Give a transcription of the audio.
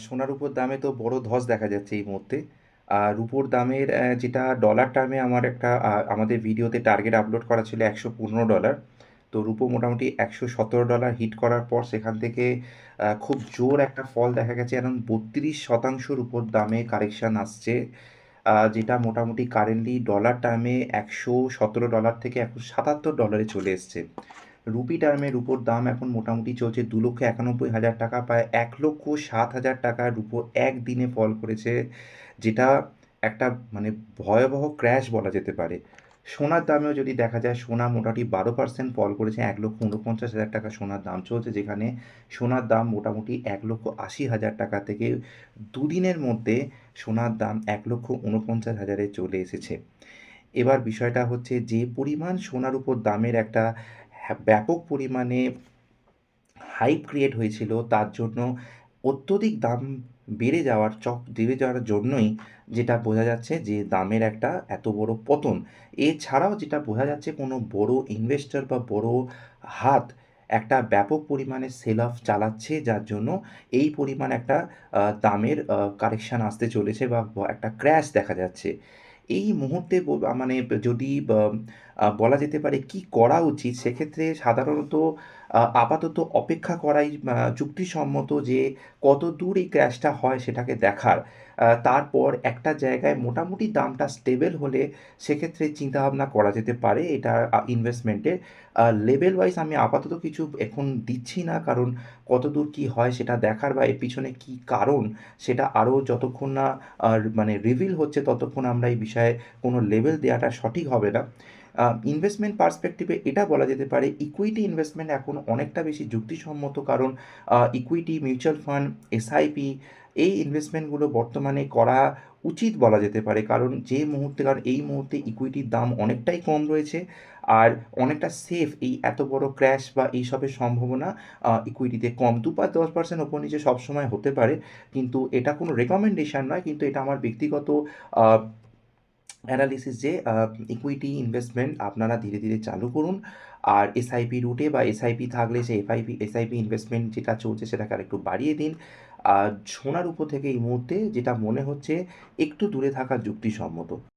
সোনার উপর দামে তো বড় ধস দেখা যাচ্ছে এই মুহূর্তে। আর রুপোর দামের যেটা ডলার টার্মে আমার একটা আমাদের ভিডিওতে টার্গেট আপলোড করা ছিল $115। তো রুপো মোটামুটি $117 হিট করার পর সেখান থেকে খুব জোর একটা ফল দেখা গেছে, এখন 32% রুপোর দামে কারেকশান আসছে। যেটা মোটামুটি কারেন্টলি ডলার টার্মে $117 থেকে এখন $77 চলে এসছে। রুপি টার্মে রুপোর দাম এখন মোটামুটি চলছে 2,91,000 টাকা, প্রায় 1,07,000 টাকা রুপো একদিনে ফল করেছে, যেটা একটা মানে ভয়াবহ ক্র্যাশ বলা যেতে পারে। সোনার দামেও যদি দেখা যায়, সোনা মোটামুটি 12% ফল করেছে, 1,49,000 টাকা সোনার দাম চলছে, যেখানে সোনার দাম মোটামুটি 1,80,000 টাকা থেকে দুদিনের মধ্যে সোনার দাম 1,49,000-এ চলে এসেছে। এবার বিষয়টা হচ্ছে, যে পরিমাণ সোনার উপর দামের একটা ব্যাপক পরিমাণে হাইপ ক্রিয়েট হয়েছিল, তার জন্য অত্যধিক দাম বেড়ে যাওয়ার জন্যই যেটা বোঝা যাচ্ছে যে দামের একটা এত বড় পতন। এছাড়াও যেটা বোঝা যাচ্ছে, কোনো বড় ইনভেস্টর বা বড় হাত একটা ব্যাপক পরিমাণে সেল অফ চালাচ্ছে, যার জন্য এই পরিমাণ একটা দামের কারেকশান আসতে চলেছে বা একটা ক্র্যাশ দেখা যাচ্ছে এই মুহূর্তে। মানে যদি বলা যেতে পারে কি করা উচিত, সেক্ষেত্রে সাধারণত আপাতত অপেক্ষা করাই যুক্তিসম্মত, যে কত দূর এই ক্র্যাশটা হয় সেটাকে দেখার। তারপর একটা জায়গায় মোটামুটি দামটা স্টেবল হলে সেক্ষেত্রে চিন্তাভাবনা করা যেতে পারে এটা ইনভেস্টমেন্টের। লেভেল ওয়াইজ আমি আপাতত কিছু এখন দিচ্ছি না, কারণ কত দূর কী হয় সেটা দেখার বা এর পিছনে কী কারণ সেটা আরও যতক্ষণ না মানে রিভিল হচ্ছে, ততক্ষণ আমরা এই বিষয়ে কোনো লেভেল দেওয়াটা সঠিক হবে না। ইনভেস্টমেন্ট পার্সপেক্টিভে এটা বলা যেতে পারে, ইকুইটি ইনভেস্টমেন্ট এখন অনেকটা বেশি যুক্তিসম্মত, কারণ ইকুইটি, মিউচুয়াল ফান্ড, এসআইপি এই ইনভেস্টমেন্টগুলো বর্তমানে করা উচিত বলা যেতে পারে, কারণ এই মুহূর্তে ইকুইটির দাম অনেকটাই কম রয়েছে, আর অনেকটা সেফ। এই এত বড় ক্র্যাশ বা এইসবের সম্ভাবনা ইকুইটিতে কম, 2-10% ওপর নিচে সবসময় হতে পারে, কিন্তু এটা কোনো রেকমেন্ডেশন নয়, কিন্তু এটা আমার ব্যক্তিগত অ্যানালিসিস যে ইকুইটি ইনভেস্টমেন্ট আপনারা ধীরে ধীরে চালু করুন। আর এসআইপি রুটে বা এসআইপি থাকলে সে এসআইপি ইনভেস্টমেন্ট যেটা চলছে সেটাকে আরেকটু বাড়িয়ে দিন। আর সোনার উপর থেকে এই মুহূর্তে যেটা মনে হচ্ছে একটু দূরে থাকা যুক্তিসম্মত।